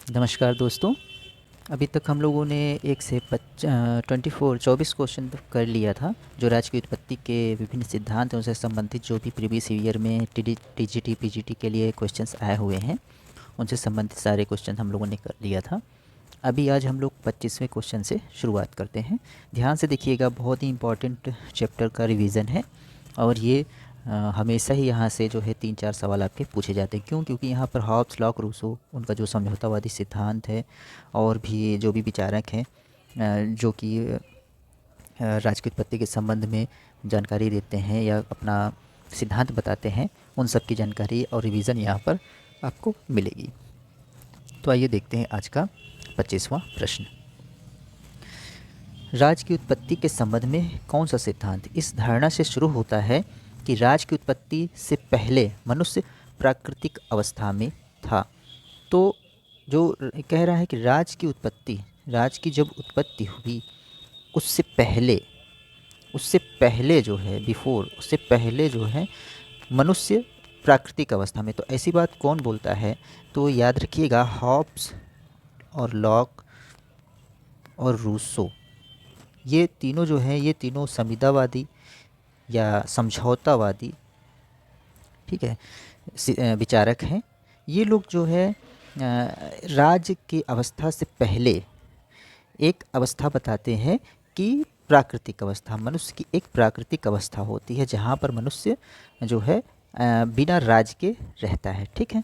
नमस्कार दोस्तों। अभी तक हम लोगों ने 24 क्वेश्चन कर लिया था, जो राज्य की उत्पत्ति के विभिन्न सिद्धांत हैं उनसे संबंधित जो भी प्रीवियस ईयर में टीजीटी पीजीटी के लिए क्वेश्चंस आए हुए हैं उनसे संबंधित सारे क्वेश्चन हम लोगों ने कर लिया था। अभी आज हम लोग 25वें क्वेश्चन से शुरुआत करते हैं। ध्यान से देखिएगा, बहुत ही इम्पोर्टेंट चैप्टर का रिवीजन है और ये हमेशा ही यहाँ से जो है 3-4 सवाल आपके पूछे जाते हैं। क्यों? क्योंकि यहाँ पर हॉब्स, लॉक, रूसो उनका जो समझौतावादी सिद्धांत है और भी जो भी विचारक हैं जो कि राज्य की उत्पत्ति के संबंध में जानकारी देते हैं या अपना सिद्धांत बताते हैं, उन सब की जानकारी और रिवीजन यहाँ पर आपको मिलेगी। तो आइए देखते हैं आज का 25वां प्रश्न। राज्य की उत्पत्ति के संबंध में कौन सा सिद्धांत इस धारणा से शुरू होता है कि राज्य की उत्पत्ति से पहले मनुष्य प्राकृतिक अवस्था में था? तो जो कह रहा है कि राज्य की जब उत्पत्ति हुई उससे पहले जो है उससे पहले जो है मनुष्य प्राकृतिक अवस्था में। तो ऐसी बात कौन बोलता है? तो याद रखिएगा, हॉब्स और लॉक और रूसो, ये तीनों जो हैं, ये तीनों संविदावादी या समझौतावादी, ठीक है, विचारक हैं। ये लोग जो है राज्य की अवस्था से पहले एक अवस्था बताते हैं कि प्राकृतिक अवस्था, मनुष्य की एक प्राकृतिक अवस्था होती है जहाँ पर मनुष्य जो है बिना राज के रहता है। ठीक है,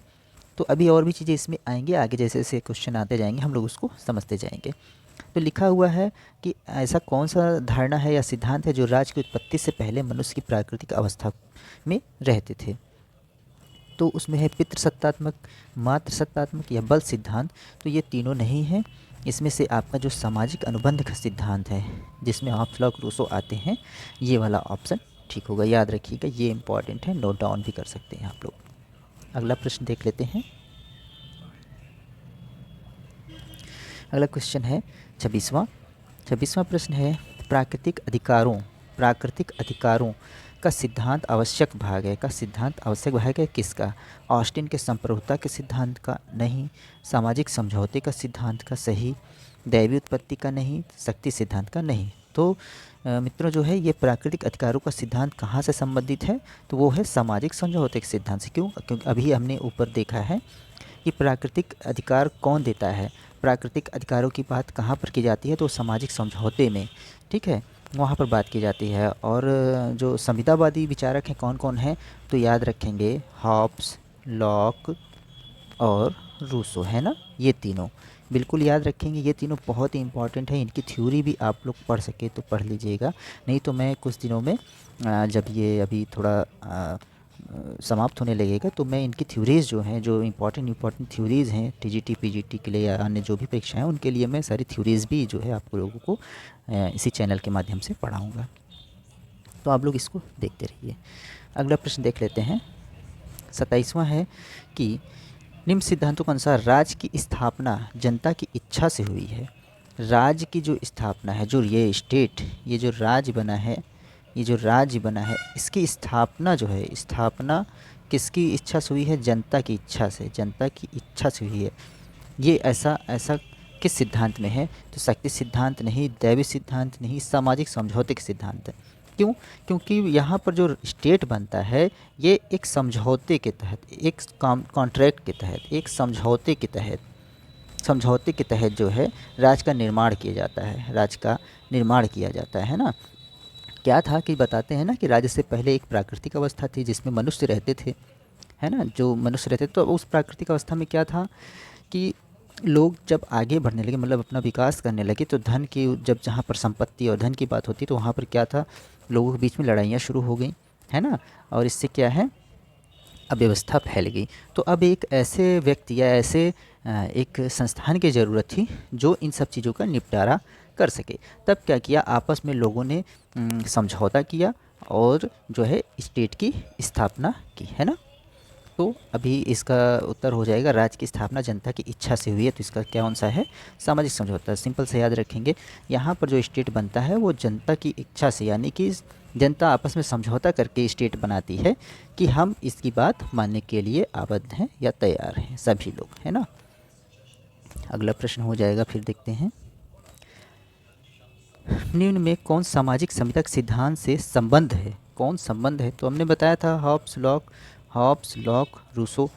तो अभी और भी चीज़ें इसमें आएंगे आगे, जैसे जैसे क्वेश्चन आते जाएंगे हम लोग उसको समझते जाएंगे। तो लिखा हुआ है कि ऐसा कौन सा धारणा है या सिद्धांत है जो राज्य की उत्पत्ति से पहले मनुष्य की प्राकृतिक अवस्था में रहते थे? तो उसमें है पितृसत्तात्मक, मातृसत्तात्मक या बल सिद्धांत। तो ये तीनों नहीं है। इसमें से आपका जो सामाजिक अनुबंध का सिद्धांत है जिसमें हॉब्स, लॉक, रूसो आते हैं, ये वाला ऑप्शन ठीक होगा। याद रखिएगा, ये इंपॉर्टेंट है, नोट डाउन भी कर सकते हैं आप लोग। अगला प्रश्न देख लेते हैं। अगला क्वेश्चन है 26वां प्रश्न है, प्राकृतिक अधिकारों का सिद्धांत आवश्यक भाग है किसका? ऑस्टिन के संप्रभुता के सिद्धांत का नहीं, सामाजिक समझौते का सिद्धांत का सही, दैवी उत्पत्ति का नहीं, शक्ति सिद्धांत का नहीं। तो मित्रों जो है ये प्राकृतिक अधिकारों का सिद्धांत कहाँ से संबंधित है? तो वो है सामाजिक समझौते के सिद्धांत से। क्यों? क्योंकि अभी हमने ऊपर देखा है कि प्राकृतिक अधिकार कौन देता है। प्राकृतिक अधिकारों की बात कहाँ पर की जाती है? तो सामाजिक समझौते में, ठीक है, वहाँ पर बात की जाती है। और जो संविदावादी विचारक हैं कौन कौन हैं? तो याद रखेंगे, हॉब्स, लॉक और रूसो, है ना, ये तीनों बिल्कुल याद रखेंगे। ये तीनों बहुत ही इंपॉर्टेंट है, इनकी थ्योरी भी आप लोग पढ़ सके तो पढ़ लीजिएगा। नहीं तो मैं कुछ दिनों में जब ये अभी थोड़ा समाप्त होने लगेगा तो मैं इनकी थ्योरीज़ जो हैं, जो इम्पॉर्टेंट थ्योरीज़ हैं टीजीटी पीजीटी के लिए या अन्य जो भी परीक्षाएं हैं उनके लिए, मैं सारी थ्योरीज़ भी जो है आप लोगों को इसी चैनल के माध्यम से पढ़ाऊँगा। तो आप लोग इसको देखते रहिए। अगला प्रश्न देख लेते हैं। 27वां है कि निम्न सिद्धांतों के अनुसार राज्य की स्थापना जनता की इच्छा से हुई है। राज्य की जो स्थापना है, जो ये स्टेट, ये जो राज्य बना है, इसकी स्थापना जो है, स्थापना किसकी इच्छा से हुई है? जनता की इच्छा से हुई है। ये ऐसा किस सिद्धांत में है? तो शक्ति सिद्धांत नहीं, दैवी सिद्धांत नहीं, सामाजिक समझौते के सिद्धांत है। क्यों? क्योंकि यहाँ पर जो स्टेट बनता है ये एक समझौते के तहत, एक कॉन्ट्रैक्ट के तहत, एक समझौते के तहत जो है राज्य का निर्माण किया जाता है ना। क्या था कि बताते हैं ना कि राज्य से पहले एक प्राकृतिक अवस्था थी जिसमें मनुष्य रहते थे, है ना, जो मनुष्य रहते थे। तो उस प्राकृतिक अवस्था में क्या था कि लोग जब आगे बढ़ने लगे, मतलब अपना विकास करने लगे, तो धन की, जब जहाँ पर संपत्ति और धन की बात होती तो वहाँ पर क्या था, लोगों के बीच में लड़ाइयाँ शुरू हो गई, है ना। और इससे क्या है, अव्यवस्था फैल गई। तो अब एक ऐसे व्यक्ति या ऐसे एक संस्थान की ज़रूरत थी जो इन सब चीज़ों का निपटारा कर सके। तब क्या किया, आपस में लोगों ने समझौता किया और जो है स्टेट की स्थापना की, है ना। तो अभी इसका उत्तर हो जाएगा, राज्य की स्थापना जनता की इच्छा से हुई है। तो इसका क्या कौन सा है? सामाजिक समझौता। सिंपल से याद रखेंगे, यहाँ पर जो स्टेट बनता है वो जनता की इच्छा से, यानी कि जनता आपस में समझौता करके स्टेट बनाती है कि हम इसकी बात मानने के लिए आबद्ध हैं या तैयार हैं, सभी लोग, है ना। अगला प्रश्न हो जाएगा, फिर देखते हैं। निम्न में कौन सामाजिक संहिता के सिद्धांत से संबंध है? कौन संबंध है? तो हमने बताया था हॉब्स लॉक रूसो,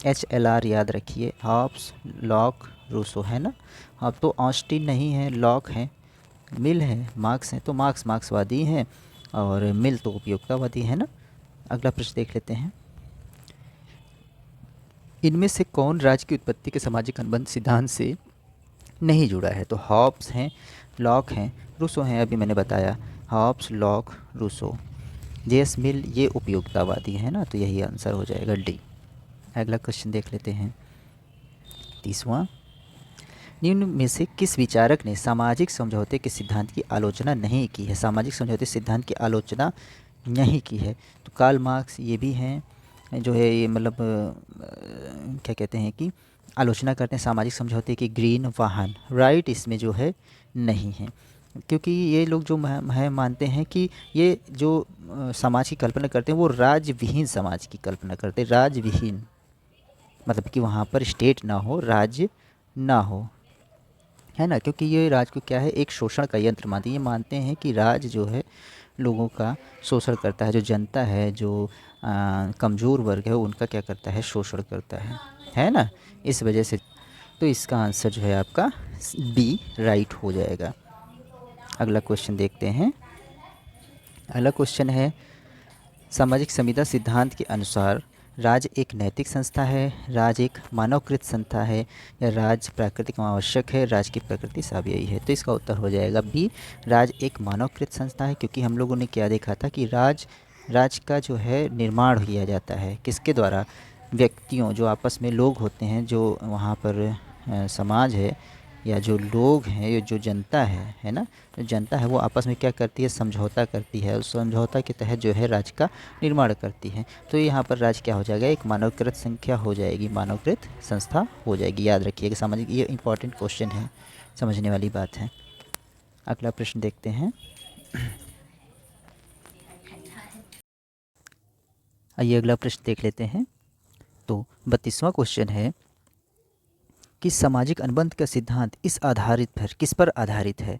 HLR याद रखिए, हॉब्स लॉक रूसो, है ना। अब तो ऑस्टिन नहीं है, लॉक है, मिल है, मार्क्स हैं, तो मार्क्सवादी हैं और मिल तो उपयोगितावादी है ना। अगला प्रश्न देख लेते हैं। इनमें से कौन राज्य की उत्पत्ति के सामाजिक अनुबंध सिद्धांत से नहीं जुड़ा है? तो हॉब्स हैं, लॉक हैं, रूसो हैं, अभी मैंने बताया, हॉब्स लॉक रूसो। जेएस मिल ये उपयोगितावादी है ना, तो यही आंसर हो जाएगा डी। अगला क्वेश्चन देख लेते हैं, 30वां। निम्न में से किस विचारक ने सामाजिक समझौते के सिद्धांत की आलोचना नहीं की है? सामाजिक समझौते सिद्धांत की आलोचना नहीं की है, तो कार्ल मार्क्स ये भी हैं, जो है ये मतलब क्या कहते हैं कि आलोचना करते हैं सामाजिक समझौते की। ग्रीन वाहन राइट इसमें जो है नहीं है, क्योंकि ये लोग जो है मानते हैं कि ये जो समाज की कल्पना करते हैं वो राज्यविहीन समाज की कल्पना करते हैं। राज्यविहीन मतलब कि वहाँ पर स्टेट ना हो, राज्य ना हो, है ना, क्योंकि ये राज को क्या है, एक शोषण का यंत्र मानते हैं। ये मानते हैं कि राज जो है लोगों का शोषण करता है, जो जनता है, जो कमज़ोर वर्ग है उनका क्या करता है, शोषण करता है ना, इस वजह से। तो इसका आंसर जो है आपका बी राइट हो जाएगा। अगला क्वेश्चन देखते हैं। अगला क्वेश्चन है, सामाजिक संविदा सिद्धांत के अनुसार राज्य एक नैतिक संस्था है, राज्य एक मानवकृत संस्था है, या राज्य प्राकृतिक आवश्यक है, राज्य की प्रकृति सब यही है। तो इसका उत्तर हो जाएगा बी, राज्य एक मानवकृत संस्था है। क्योंकि हम लोगों ने क्या देखा था कि राज्य का जो है निर्माण किया जाता है किसके द्वारा, व्यक्तियों, जो आपस में लोग होते हैं, जो वहाँ पर समाज है या जो लोग हैं, ये जो जनता है ना, जो जनता है वो आपस में क्या करती है, समझौता करती है, उस समझौता के तहत जो है राज्य का निर्माण करती है। तो यहाँ पर राज्य क्या हो जाएगा, एक मानवकृत संख्या हो जाएगी, मानवकृत संस्था हो जाएगी। याद रखिएगा, सामाजिक, ये इंपॉर्टेंट क्वेश्चन है, समझने वाली बात है। अगला प्रश्न देखते हैं। आइए अगला प्रश्न देख लेते हैं। तो 32वां क्वेश्चन है कि सामाजिक अनुबंध का सिद्धांत किस पर आधारित है?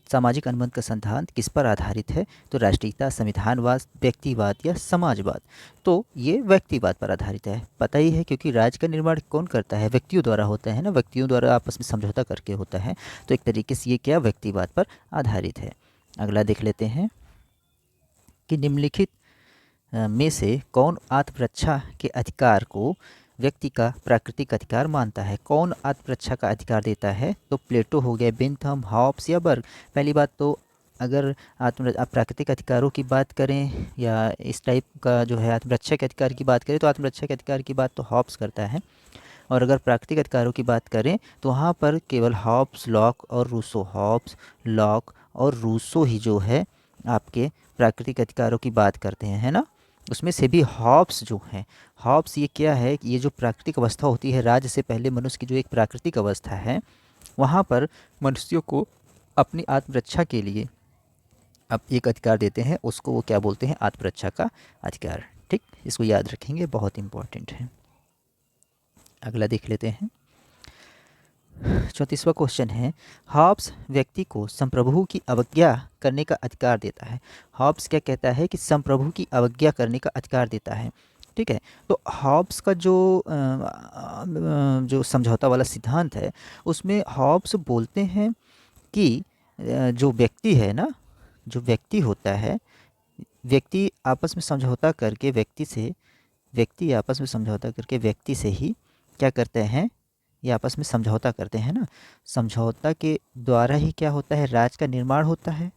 सामाजिक अनुबंध का सिद्धांत किस पर आधारित है? तो राष्ट्रीयता, संविधानवाद, व्यक्तिवाद या समाजवाद? तो ये व्यक्तिवाद पर आधारित है, पता ही है, क्योंकि राज्य का निर्माण कौन करता है, व्यक्तियों द्वारा होता है ना, व्यक्तियों द्वारा आपस में समझौता करके होता है। तो एक तरीके से ये क्या व्यक्तिवाद पर आधारित है। अगला देख लेते हैं कि निम्नलिखित में से कौन आत्मरक्षा के अधिकार को व्यक्ति का प्राकृतिक अधिकार मानता है? कौन आत्मरक्षा का अधिकार देता है? तो प्लेटो हो गया, बेंथम, हॉब्स या बर्ग। पहली बात तो अगर प्राकृतिक अधिकारों की बात करें या इस टाइप का जो है आत्मरक्षा के अधिकार की बात करें, तो आत्मरक्षा के अधिकार की बात तो हॉब्स करता है। और अगर प्राकृतिक अधिकारों की बात करें तो वहाँ पर केवल हॉब्स, लॉक और रूसो, हॉब्स, लॉक और रूसो ही जो है आपके प्राकृतिक अधिकारों की बात करते हैं, है ना। उसमें से भी हॉब्स जो है, हॉब्स ये क्या है कि ये जो प्राकृतिक अवस्था होती है राज्य से पहले मनुष्य की, जो एक प्राकृतिक अवस्था है, वहाँ पर मनुष्यों को अपनी आत्मरक्षा के लिए अब एक अधिकार देते हैं, उसको वो क्या बोलते हैं, आत्मरक्षा का अधिकार। ठीक, इसको याद रखेंगे, बहुत इंपॉर्टेंट है। अगला देख लेते हैं। 34वां क्वेश्चन है, हॉब्स व्यक्ति को संप्रभु की अवज्ञा करने का अधिकार देता है। हॉब्स क्या कहता है कि संप्रभु की अवज्ञा करने का अधिकार देता है। ठीक है, तो हॉब्स का जो समझौता वाला सिद्धांत है, उसमें हॉब्स बोलते हैं कि जो व्यक्ति है ना, जो व्यक्ति होता है, व्यक्ति आपस में समझौता करके व्यक्ति आपस में समझौता करके व्यक्ति से ही क्या करते हैं, ये आपस में समझौता करते हैं ना, समझौता के द्वारा ही क्या होता है, राज्य का निर्माण होता है।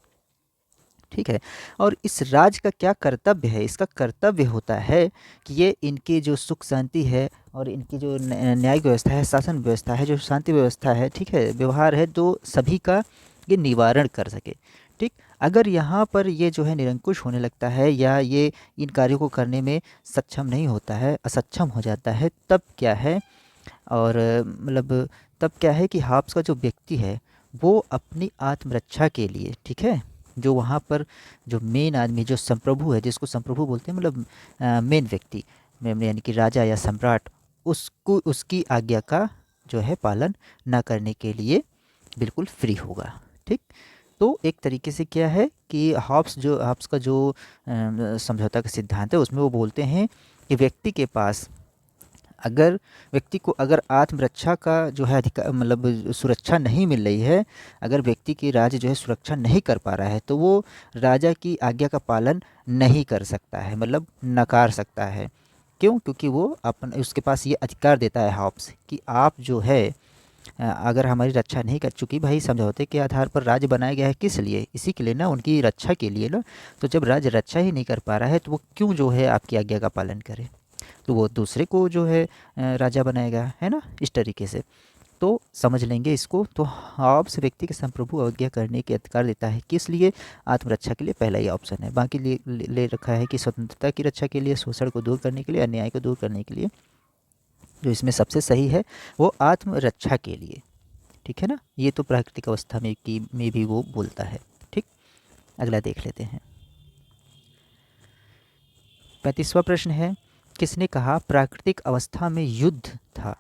ठीक है, और इस राज्य का क्या कर्तव्य है, इसका कर्तव्य होता है कि ये इनकी जो सुख शांति है और इनकी जो न्यायिक व्यवस्था है, शासन व्यवस्था है, जो शांति व्यवस्था है, ठीक है, व्यवहार है, तो सभी का ये निवारण कर सके। ठीक, अगर यहाँ पर ये जो है निरंकुश होने लगता है या ये इन कार्यों को करने में सक्षम नहीं होता है, असक्षम हो जाता है, तब क्या है, और मतलब तब क्या है कि हॉब्स का जो व्यक्ति है वो अपनी आत्मरक्षा के लिए, ठीक है, जो वहाँ पर जो मेन आदमी, जो संप्रभु है, जिसको संप्रभु बोलते हैं, मतलब मेन व्यक्ति, यानी कि राजा या सम्राट, उसको उसकी आज्ञा का जो है पालन न करने के लिए बिल्कुल फ्री होगा। ठीक, तो एक तरीके से क्या है कि हॉब्स का जो समझौता का सिद्धांत है उसमें वो बोलते हैं कि व्यक्ति को अगर आत्मरक्षा का जो है अधिकार मतलब सुरक्षा नहीं मिल रही है, अगर व्यक्ति की राज्य जो है सुरक्षा नहीं कर पा रहा है, तो वो राजा की आज्ञा का पालन नहीं कर सकता है, मतलब नकार सकता है। क्यों? क्योंकि वो उसके पास ये अधिकार देता है हॉब्स कि आप जो है अगर हमारी रक्षा नहीं कर चुकी, भाई समझौते के आधार पर राज्य बनाया गया है किस लिए? इसी के लिए ना, उनकी रक्षा के लिए ना। तो जब राज्य रक्षा ही नहीं कर पा रहा है तो वो क्यों जो है आपकी आज्ञा का पालन करे? तो वो दूसरे को जो है राजा बनाएगा, है ना, इस तरीके से। तो समझ लेंगे इसको। तो हॉब्स व्यक्ति के संप्रभु अवज्ञा करने के अधिकार देता है, किस लिए? आत्मरक्षा के लिए, पहला ही ऑप्शन है। बाकी ले रखा है कि स्वतंत्रता की रक्षा के लिए, शोषण को दूर करने के लिए, अन्याय को दूर करने के लिए। जो इसमें सबसे सही है वो आत्मरक्षा के लिए। ठीक है ना, ये तो प्राकृतिक अवस्था में भी वो बोलता है। ठीक, अगला देख लेते हैं। 35वां प्रश्न है, किसने कहा प्राकृतिक अवस्था में युद्ध था?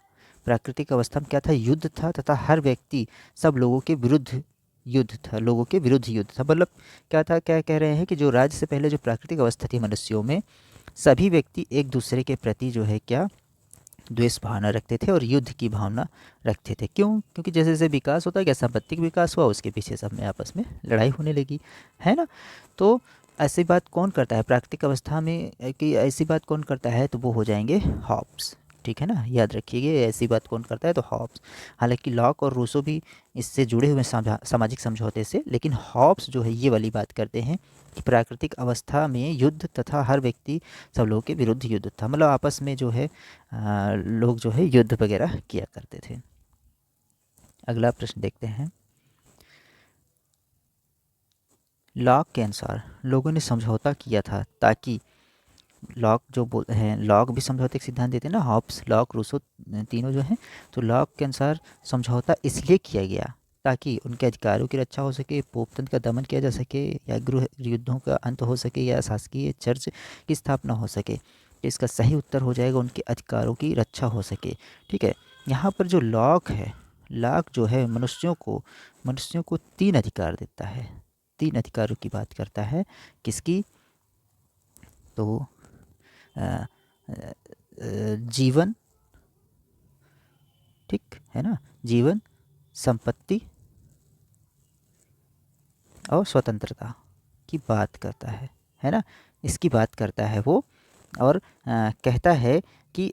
प्राकृतिक अवस्था में क्या था? युद्ध था, तथा हर व्यक्ति सब लोगों के विरुद्ध युद्ध था, लोगों के विरुद्ध युद्ध था। मतलब क्या था, क्या कह रहे हैं कि जो राज्य से पहले जो प्राकृतिक अवस्था थी मनुष्यों में, सभी व्यक्ति एक दूसरे के प्रति जो है क्या, द्वेष भावना रखते थे और युद्ध की भावना रखते थे। क्यों? क्योंकि जैसे जैसे विकास होता है, क्या सांपत्तिक विकास हुआ, उसके पीछे सब में आपस में लड़ाई होने लगी, है ना। तो ऐसी बात कौन करता है प्राकृतिक अवस्था में, कि ऐसी बात कौन करता है? तो वो हो जाएंगे हॉब्स। ठीक है ना, याद रखिएगा, ऐसी बात कौन करता है? तो हॉब्स। हालांकि लॉक और रूसो भी इससे जुड़े हुए सामाजिक समझौते से, लेकिन हॉब्स जो है ये वाली बात करते हैं कि प्राकृतिक अवस्था में युद्ध तथा हर व्यक्ति सब लोगों के विरुद्ध युद्ध था। मतलब आपस में जो है लोग जो है युद्ध वगैरह किया करते थे। अगला प्रश्न देखते हैं। लॉक के अनुसार लोगों ने समझौता किया था ताकि, लॉक जो बोलते हैं, लॉक भी समझौते के सिद्धांत देते हैं ना, हॉब्स, लॉक, रूसो तीनों जो हैं। तो लॉक के अनुसार समझौता इसलिए किया गया ताकि उनके अधिकारों की रक्षा हो सके, पोपतंत्र का दमन किया जा सके, या गृह युद्धों का अंत हो सके, या शासकीय चर्च की स्थापना हो सके। तो इसका सही उत्तर हो जाएगा उनके अधिकारों की रक्षा हो सके। ठीक है, यहाँ पर जो लॉक है, लॉक जो है मनुष्यों को 3 अधिकार देता है, 3 अधिकारों की बात करता है। किसकी? तो जीवन, ठीक है ना, जीवन, संपत्ति और स्वतंत्रता की बात करता है ना, इसकी बात करता है वो। और कहता है कि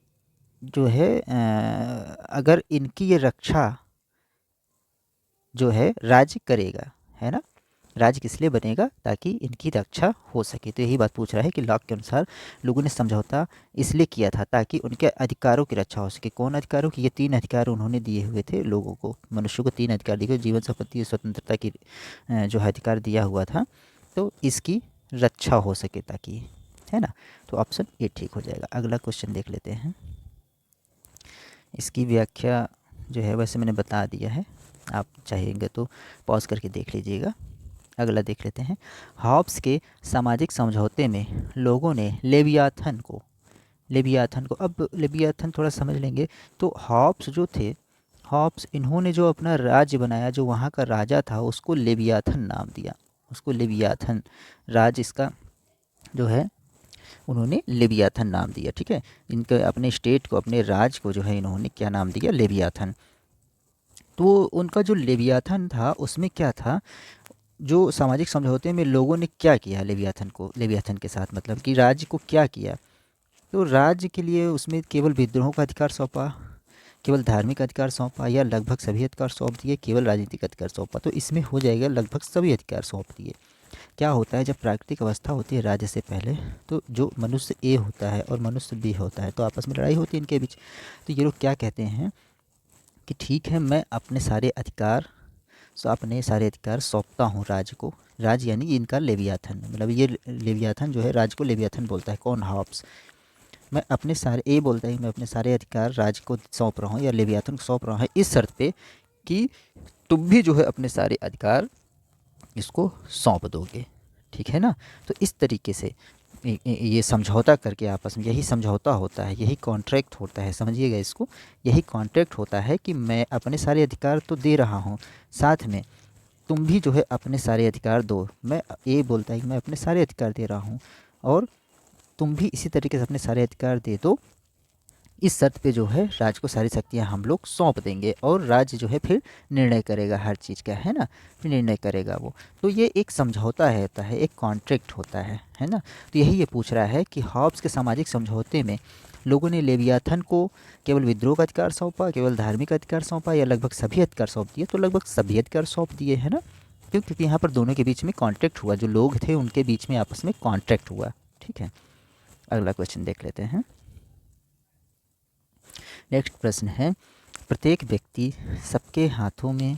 जो है अगर इनकी ये रक्षा जो है राज्य करेगा, है ना, राज्य किस लिए बनेगा? ताकि इनकी रक्षा हो सके। तो यही बात पूछ रहा है कि लॉक के अनुसार लोगों ने समझौता इसलिए किया था ताकि उनके अधिकारों की रक्षा हो सके। कौन अधिकारों की? ये 3 अधिकार उन्होंने दिए हुए थे लोगों को, मनुष्य को 3 अधिकार दिए, जीवन, संपत्ति, स्वतंत्रता की जो है अधिकार दिया हुआ था, तो इसकी रक्षा हो सके ताकि, है ना। तो ऑप्शन ए ठीक हो जाएगा। अगला क्वेश्चन देख लेते हैं। इसकी व्याख्या जो है वैसे मैंने बता दिया है, आप चाहेंगे तो पॉज करके देख लीजिएगा। अगला देख लेते हैं। हॉब्स के सामाजिक समझौते में लोगों ने लेवियाथन को, अब लेवियाथन थोड़ा समझ लेंगे। तो हॉब्स जो थे, हॉब्स इन्होंने जो अपना राज्य बनाया, जो वहाँ का राजा था, उसको लेवियाथन नाम दिया, उसको लेवियाथन राज इसका जो है उन्होंने लेवियाथन नाम दिया। ठीक है, इनके अपने स्टेट को, अपने राज को जो है इन्होंने क्या नाम दिया? लेवियाथन। तो उनका जो लेवियाथन था उसमें क्या था, जो सामाजिक समझौते में लोगों ने क्या किया लेवियाथन के साथ, मतलब कि राज्य को क्या किया? तो राज्य के लिए उसमें केवल विद्रोह का अधिकार सौंपा, केवल धार्मिक अधिकार सौंपा, या लगभग सभी अधिकार सौंप दिए, केवल राजनीतिक अधिकार सौंपा। तो इसमें हो जाएगा लगभग सभी अधिकार सौंप दिए। क्या होता है जब प्राकृतिक अवस्था होती है राज्य से पहले, तो जो मनुष्य ए होता है और मनुष्य बी होता है, तो आपस में लड़ाई होती है इनके बीच। तो ये लोग क्या कहते हैं कि ठीक है, मैं अपने सारे अधिकार सौंपता हूँ राज्य को। राज्य यानी इनका लेवियाथन, मतलब ये लेवियाथन जो है राज्य को लेवियाथन बोलता है। कौन? हॉब्स। मैं अपने सारे, ए बोलता है मैं अपने सारे अधिकार राज्य को सौंप रहा हूँ या लेवियाथन को सौंप रहा हूँ, इस शर्त पे कि तुम भी जो है अपने सारे अधिकार इसको सौंप दोगे। ठीक है ना, तो इस तरीके से ये समझौता करके आपस में, यही समझौता होता है, यही कॉन्ट्रैक्ट होता है, समझिएगा इसको। यही कॉन्ट्रैक्ट होता है कि मैं अपने सारे अधिकार तो दे रहा हूँ, साथ में तुम भी जो है अपने सारे अधिकार दो। मैं ये बोलता है कि मैं अपने सारे अधिकार दे रहा हूँ और तुम भी इसी तरीके से अपने सारे अधिकार दे दो। इस शर्त पे जो है राज को सारी शक्तियाँ हम लोग सौंप देंगे और राज्य जो है फिर निर्णय करेगा हर चीज़ का, है ना, फिर निर्णय करेगा वो। तो ये एक समझौता है, होता है, एक कॉन्ट्रैक्ट होता है ना। तो यही ये पूछ रहा है कि हॉब्स के सामाजिक समझौते में लोगों ने लेवियाथन को केवल विद्रोह का अधिकार सौंपा, केवल धार्मिक अधिकार सौंपा, या लगभग सभी अधिकार सौंप दिए? तो लगभग सभी अधिकार सौंप दिए, है ना। क्यों? क्योंकि यहाँ पर दोनों के बीच में कॉन्ट्रैक्ट हुआ, जो लोग थे उनके बीच में आपस में कॉन्ट्रैक्ट हुआ। ठीक है, अगला क्वेश्चन देख लेते हैं। नेक्स्ट प्रश्न है, प्रत्येक व्यक्ति सबके हाथों में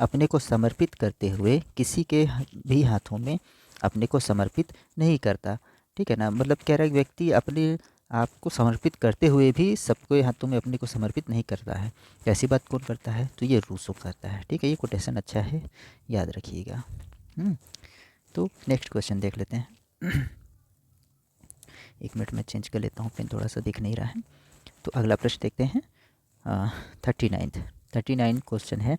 अपने को समर्पित करते हुए किसी के भी हाथों में अपने को समर्पित नहीं करता। ठीक है ना, मतलब कह रहा है कि व्यक्ति अपने आप को समर्पित करते हुए भी सबके हाथों में अपने को समर्पित नहीं करता है। ऐसी बात कौन करता है? तो ये रूसो करता है। ठीक है, ये कोटेशन अच्छा है, याद रखिएगा। तो नेक्स्ट क्वेश्चन देख लेते हैं। एक मिनट में चेंज कर लेता हूँ, पेन थोड़ा सा दिख नहीं रहा है। तो अगला प्रश्न देखते हैं। 39 क्वेश्चन है,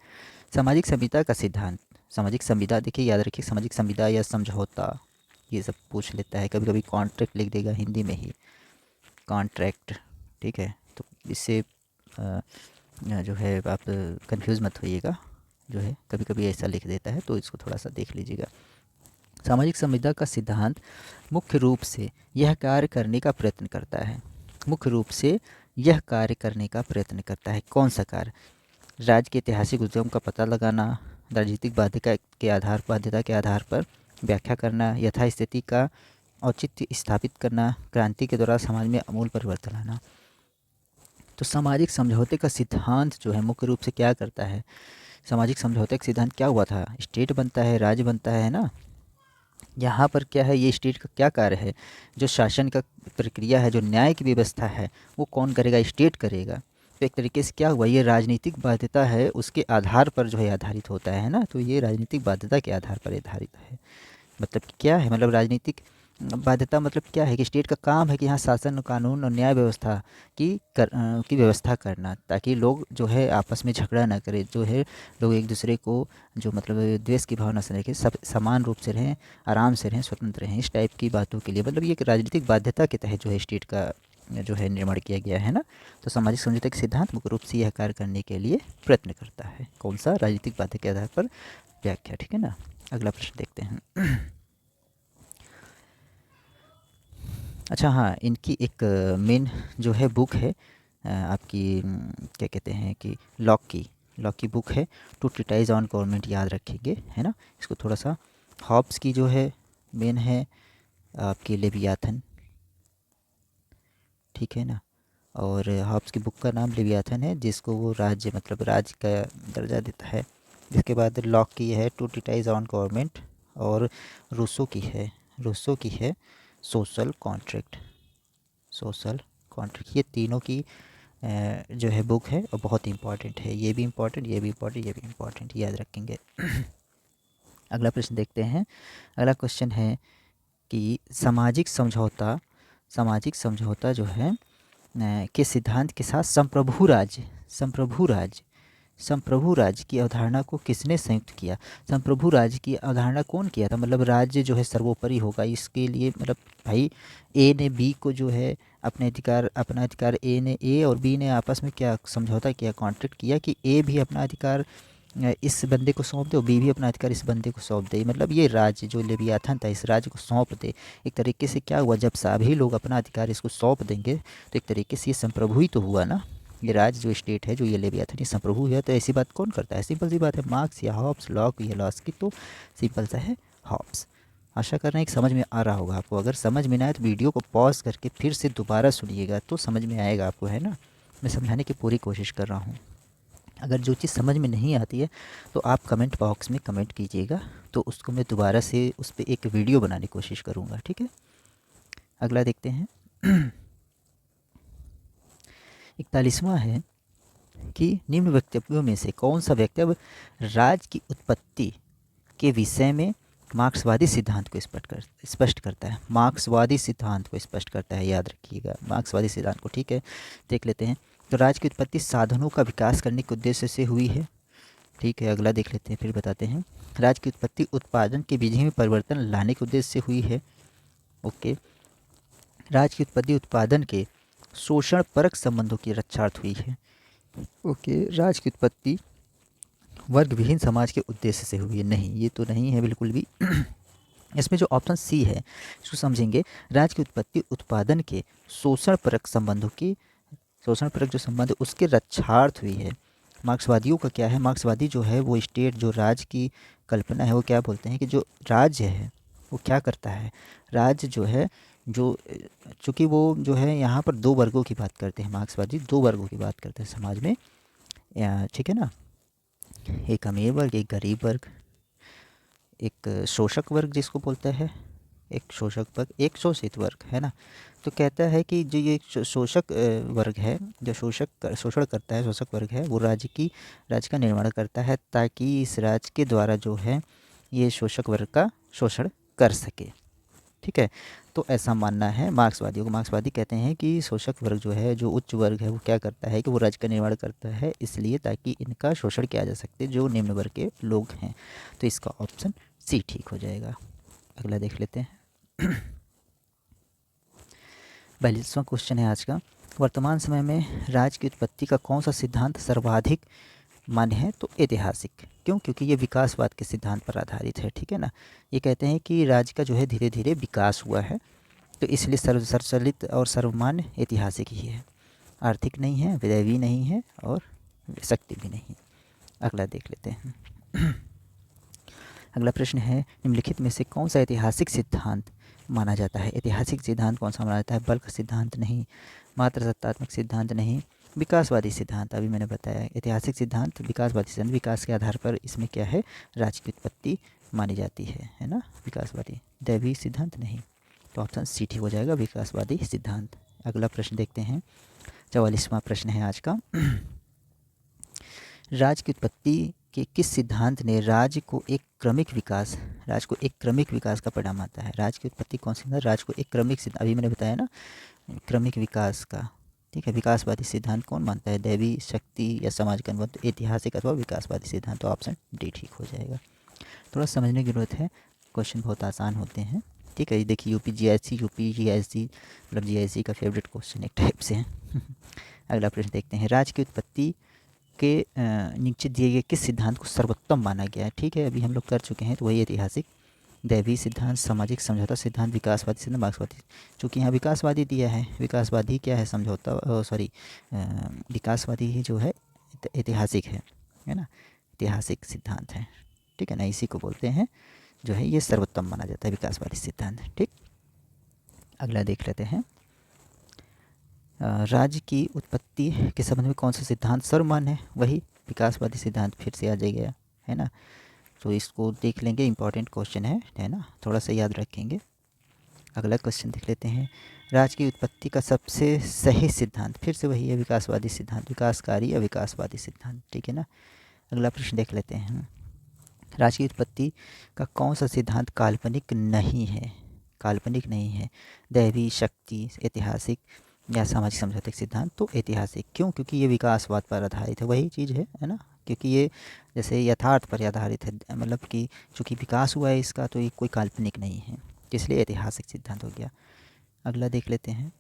सामाजिक संविदा का सिद्धांत। सामाजिक संविदा देखिए, याद रखिए, सामाजिक संविदा या समझौता ये सब पूछ लेता है, कभी कभी कॉन्ट्रैक्ट लिख देगा हिंदी में ही, कॉन्ट्रैक्ट। ठीक है, तो इससे जो है आप कंफ्यूज मत होइएगा, जो है कभी कभी ऐसा लिख देता है, तो इसको थोड़ा सा देख लीजिएगा। सामाजिक संविदा का सिद्धांत मुख्य रूप से यह कार्य करने का प्रयत्न करता है, मुख्य रूप से यह कार्य करने का प्रयत्न करता है। कौन सा कार्य? राज्य के ऐतिहासिक उद्यम का पता लगाना, राजनीतिक बाध्यता के आधार पर व्याख्या करना, यथास्थिति का औचित्य स्थापित करना, क्रांति के द्वारा समाज में आमूल परिवर्तन लाना। तो सामाजिक समझौते का सिद्धांत जो है मुख्य रूप से क्या करता है? सामाजिक समझौते का सिद्धांत क्या हुआ था? स्टेट बनता है, राज्य बनता है ना। यहाँ पर क्या है, ये स्टेट का क्या कार्य है? जो शासन का प्रक्रिया है, जो न्याय की व्यवस्था है, वो कौन करेगा? स्टेट करेगा। तो एक तरीके से क्या हुआ, ये राजनीतिक बाध्यता है उसके आधार पर जो है आधारित होता है ना। तो ये राजनीतिक बाध्यता के आधार पर आधारित है। मतलब क्या है, मतलब राजनीतिक बाध्यता मतलब क्या है कि स्टेट का काम है कि यहाँ शासन, कानून और न्याय व्यवस्था की व्यवस्था करना, ताकि लोग जो है आपस में झगड़ा ना करें, जो है लोग एक दूसरे को जो मतलब द्वेष की भावना से रखें, सब समान रूप से रहें, आराम से रहें, स्वतंत्र रहें, इस टाइप की बातों के लिए, मतलब ये एक राजनीतिक बाध्यता के तहत जो है स्टेट का जो है निर्माण किया गया है ना। तो सामाजिक समझौते का सिद्धांत मुख्य रूप से यह कार्य करने के लिए प्रयत्न करता है। कौन सा? राजनीतिक बाध्यता के आधार पर व्याख्या। ठीक है ना, अगला प्रश्न देखते हैं। अच्छा हाँ, इनकी एक मेन जो है बुक है आपकी, क्या कहते हैं कि लॉक की बुक है, टू ट्रीटाइज ऑन गवर्नमेंट, याद रखेंगे, है ना। इसको थोड़ा सा, हॉब्स की जो है मेन है आपकी लेवियाथन, ठीक है ना। और हॉब्स की बुक का नाम लेवियाथन है, जिसको वो राज्य मतलब राज्य का दर्जा देता है। इसके बाद लॉक की है टू ट्रीटाइज ऑन गवर्नमेंट, और रूसो की है सोशल कॉन्ट्रैक्ट। ये तीनों की जो है बुक है और बहुत इंपॉर्टेंट है। ये भी इम्पॉर्टेंट, ये भी इम्पॉर्टेंट, ये भी इम्पॉर्टेंट, याद रखेंगे। अगला प्रश्न देखते हैं। अगला क्वेश्चन है कि सामाजिक समझौता जो है के सिद्धांत के साथ संप्रभु राज्य की अवधारणा को किसने संयुक्त किया? संप्रभु राज्य की अवधारणा कौन किया था? मतलब राज्य जो है सर्वोपरि होगा, इसके लिए मतलब भाई ए ने बी को जो है अपना अधिकार ए और बी ने आपस में क्या समझौता किया, कॉन्ट्रैक्ट किया कि ए भी अपना अधिकार इस बंदे को सौंप दे और बी भी अपना अधिकार इस बंदे को सौंप दे। मतलब ये राज्य जो लेवियाथन था, इस राज्य को सौंप दे। एक तरीके से क्या हुआ, जब सभी लोग अपना अधिकार इसको सौंप देंगे तो एक तरीके से ये संप्रभु ही तो हुआ ना। ये राज्य जो स्टेट है, जो ये लेवियाथन, ये संप्रभु है। तो ऐसी बात कौन करता है? सिंपल सी बात है, मार्क्स या हॉब्स, लॉक या लॉस्की। तो सिंपल सा है हॉब्स। आशा कर रहे हैं कि समझ में आ रहा होगा आपको। अगर समझ में ना आए तो वीडियो को पॉज करके फिर से दोबारा सुनिएगा, तो समझ में आएगा आपको, है ना। मैं समझाने की पूरी कोशिश कर रहा हूँ। अगर जो चीज़ समझ में नहीं आती है तो आप कमेंट बॉक्स में कमेंट कीजिएगा, तो उसको मैं दोबारा से उस पर एक वीडियो बनाने की कोशिश करूँगा, ठीक है। अगला देखते हैं। 41वां है कि निम्न वक्तव्यों में से कौन सा वक्तव्य राज्य की उत्पत्ति के विषय में मार्क्सवादी सिद्धांत को स्पष्ट करता है। मार्क्सवादी सिद्धांत को स्पष्ट करता है, याद रखिएगा मार्क्सवादी सिद्धांत को। ठीक है, देख लेते हैं। तो राज्य की उत्पत्ति साधनों का विकास करने के उद्देश्य से हुई है। ठीक है, अगला देख लेते हैं, फिर बताते हैं। राज्य की उत्पत्ति उत्पादन की विधि में परिवर्तन लाने के उद्देश्य से हुई है। ओके। राज्य की उत्पत्ति उत्पादन के शोषण परक संबंधों की रक्षार्थ हुई है। ओके। राज्य की उत्पत्ति वर्ग विहीन समाज के उद्देश्य से हुई है। नहीं, ये तो नहीं है बिल्कुल भी। इसमें जो ऑप्शन सी है इसको समझेंगे। राज्य की उत्पत्ति उत्पादन के शोषण परक संबंधों की, शोषण परक जो संबंध है उसके रक्षार्थ हुई है। मार्क्सवादियों का क्या है, मार्क्सवादी जो है वो स्टेट, जो राज्य की कल्पना है, वो क्या बोलते हैं कि जो राज्य है वो क्या करता है, राज्य जो है, जो चूँकि वो जो है यहाँ पर दो वर्गों की बात करते हैं, मार्क्सवादी दो वर्गों की बात करते हैं समाज में, ठीक है ना, एक अमीर वर्ग, एक गरीब वर्ग, एक शोषक वर्ग जिसको बोलता है, एक शोषक वर्ग, एक शोषित वर्ग, है ना। तो कहता है कि जो ये शोषक वर्ग है, जो शोषण करता है, शोषक वर्ग है, वो राज्य का निर्माण करता है ताकि इस राज्य के द्वारा जो है ये शोषक वर्ग का शोषण कर सके। ठीक है, तो ऐसा मानना है मार्क्सवादियों को। मार्क्सवादी कहते हैं कि शोषक वर्ग जो है, जो उच्च वर्ग है, वो क्या करता है कि वो राज्य का निर्माण करता है इसलिए ताकि इनका शोषण किया जा सकते जो निम्न वर्ग के लोग हैं। तो इसका ऑप्शन सी ठीक हो जाएगा। अगला देख लेते हैं। 42वां क्वेश्चन है आज का। वर्तमान समय में राज्य की उत्पत्ति का कौन सा सिद्धांत सर्वाधिक मान्य है? तो ऐतिहासिक। क्यों? क्योंकि ये विकासवाद के सिद्धांत पर आधारित है। ठीक है ना, ये कहते हैं कि राज्य का जो है धीरे धीरे विकास हुआ है, तो इसलिए सर्वचलित और सर्वमान्य ऐतिहासिक ही है। आर्थिक नहीं है, दैवीय नहीं है और शक्ति भी नहीं। अगला देख लेते हैं। अगला प्रश्न है, निम्नलिखित में से कौन सा ऐतिहासिक सिद्धांत माना जाता है? ऐतिहासिक सिद्धांत कौन सा माना जाता है? बल्क सिद्धांत नहीं, मात्र सत्तात्मक सिद्धांत नहीं, विकासवादी सिद्धांत। अभी मैंने बताया ऐतिहासिक सिद्धांत, विकासवादी सिद्धांत। विकास के आधार पर इसमें क्या है, राज्य की उत्पत्ति मानी जाती है ना, विकासवादी। दैवीय सिद्धांत नहीं, तो ऑप्शन सी ठीक हो जाएगा, विकासवादी सिद्धांत। अगला प्रश्न देखते हैं, 44वां प्रश्न है आज का। राज्य की उत्पत्ति के किस सिद्धांत ने राज्य को एक क्रमिक विकास का परिणाम मानता है? राज्य की उत्पत्ति कौन सी है? राज्य को एक क्रमिक सिद्धांत, अभी मैंने बताया ना, क्रमिक विकास का। ठीक है, विकासवादी सिद्धांत कौन मानता है? दैवी शक्ति या समाज का अनुबंध, ऐतिहासिक अथवा विकासवादी सिद्धांत। तो ऑप्शन डी ठीक हो जाएगा। थोड़ा समझने की जरूरत है, क्वेश्चन बहुत आसान होते हैं। ठीक है, ये देखिए यूपीजीएससी मतलब जीआईसी का फेवरेट क्वेश्चन एक टाइप से है। अगला प्रश्न देखते हैं, राज्य की उत्पत्ति के नीचे दिए गए किस सिद्धांत को सर्वोत्तम माना गया है? ठीक है, अभी हम लोग कर चुके हैं, तो वही ऐतिहासिक, दैवीय सिद्धांत, सामाजिक समझौता सिद्धांत, विकासवादी सिद्धांत, मार्क्सवादी। चूँकि यहाँ विकासवादी दिया है, विकासवादी क्या है, समझौता, विकासवादी ही जो है ऐतिहासिक है ना, ऐतिहासिक सिद्धांत है। ठीक है ना, इसी को बोलते हैं जो है ये सर्वोत्तम माना जाता है, विकासवादी सिद्धांत। ठीक, अगला देख लेते हैं, राज्य की उत्पत्ति के संबंध में कौन सा सिद्धांत सर्वमान्य है? वही विकासवादी सिद्धांत फिर से आ जाएगा, है ना। तो इसको देख लेंगे, इंपॉर्टेंट क्वेश्चन है ना, थोड़ा सा याद रखेंगे। अगला क्वेश्चन देख लेते हैं, राज्य की उत्पत्ति का सबसे सही सिद्धांत, फिर से वही है, विकासवादी सिद्धांत, विकासकारी या विकासवादी सिद्धांत। ठीक है ना, अगला प्रश्न देख लेते हैं, राज्य की उत्पत्ति का कौन सा सिद्धांत काल्पनिक नहीं है? काल्पनिक नहीं है, दैवी शक्ति, ऐतिहासिक या सामाजिक समझौते सिद्धांत। तो ऐतिहासिक। क्यों? क्योंकि ये विकासवाद पर आधारित है, वही चीज़ है ना, क्योंकि ये जैसे यथार्थ पर आधारित है, मतलब कि चूँकि विकास हुआ है इसका, तो ये कोई काल्पनिक नहीं है, इसलिए ऐतिहासिक सिद्धांत हो गया। अगला देख लेते हैं।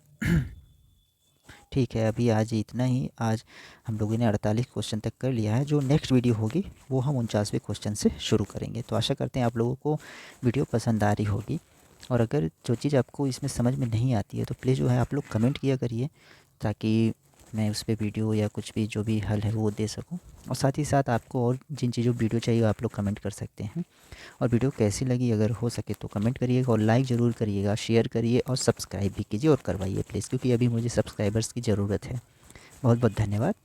ठीक है, अभी आज इतना ही। आज हम लोगों ने 48 क्वेश्चन तक कर लिया है। जो नेक्स्ट वीडियो होगी वो हम 49वें क्वेश्चन से शुरू करेंगे। तो आशा करते हैं आप लोगों को वीडियो पसंद आ रही होगी, और अगर जो चीज़ आपको इसमें समझ में नहीं आती है तो प्लीज़ जो है आप लोग कमेंट किया करिए, ताकि मैं उस पर वीडियो या कुछ भी जो भी हल है वो दे सकूं। और साथ ही साथ आपको और जिन चीज़ों वीडियो चाहिए आप लोग कमेंट कर सकते हैं। और वीडियो कैसी लगी अगर हो सके तो कमेंट करिएगा, और लाइक ज़रूर करिएगा, शेयर करिए और सब्सक्राइब भी कीजिए और करवाइए प्लीज़, क्योंकि अभी मुझे सब्सक्राइबर्स की ज़रूरत है। बहुत बहुत धन्यवाद।